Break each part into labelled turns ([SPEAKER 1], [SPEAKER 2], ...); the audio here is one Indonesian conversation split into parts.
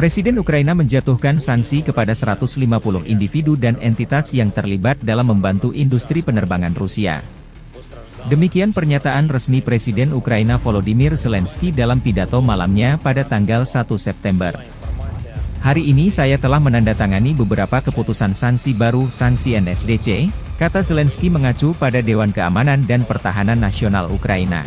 [SPEAKER 1] Presiden Ukraina menjatuhkan sanksi kepada 150 individu dan entitas yang terlibat dalam membantu industri penerbangan Rusia. Demikian pernyataan resmi Presiden Ukraina Volodymyr Zelensky dalam pidato malamnya pada tanggal 1 September. Hari ini saya telah menandatangani beberapa keputusan sanksi baru sanksi NSDC, kata Zelensky mengacu pada Dewan Keamanan dan Pertahanan Nasional Ukraina.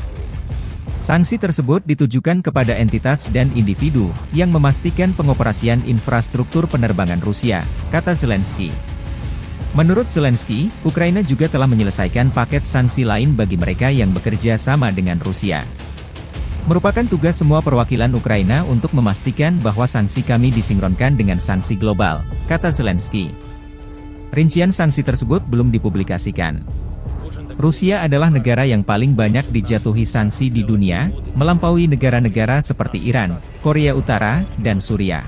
[SPEAKER 1] Sanksi tersebut ditujukan kepada entitas dan individu yang memastikan pengoperasian infrastruktur penerbangan Rusia, kata Zelensky. Menurut Zelensky, Ukraina juga telah menyelesaikan paket sanksi lain bagi mereka yang bekerja sama dengan Rusia. Merupakan tugas semua perwakilan Ukraina untuk memastikan bahwa sanksi kami disinkronkan dengan sanksi global, kata Zelensky. Rincian sanksi tersebut belum dipublikasikan. Rusia adalah negara yang paling banyak dijatuhi sanksi di dunia, melampaui negara-negara seperti Iran, Korea Utara, dan Suriah.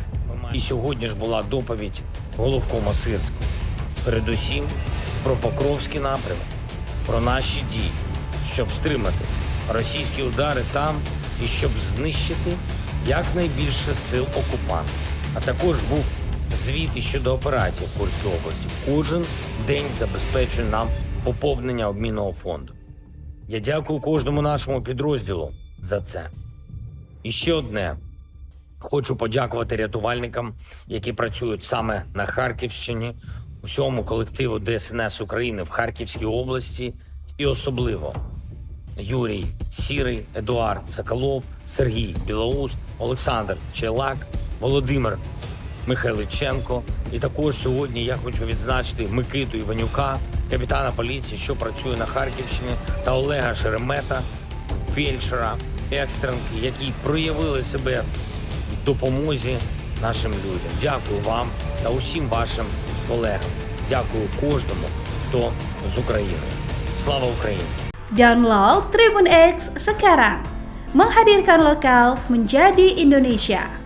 [SPEAKER 2] І сьогодні ж була доповідь головкома Сирського. Передусім про Покровський напрямок, про наші дії, щоб стримати російські удари там і щоб знищити якнайбільше сил окупантів. А також був звіт і щодо операцій в Курській області. Кожен день забезпечує нам поповнення обмінного фонду. Я дякую кожному нашому підрозділу за це. І ще одне. Хочу подякувати рятувальникам, які працюють саме на Харківщині, усьому колективу ДСНС України в Харківській області і особливо Юрій Сірий, Едуард Соколов, Сергій Білоус, Олександр Чейлак, Володимир Михайличенко. І також сьогодні я хочу відзначити Микиту Іванюка, капітана поліції, що працює на Харківщині, та Олега Шеремета, фельдшера, екстренки, які проявили себе в допомозі нашим людям. Дякую вам та усім вашим колегам. Дякую кожному, хто з України. Слава Україні!
[SPEAKER 3] Download Tribun X sekarang, menghadirkan lokal menjadi Indonesia.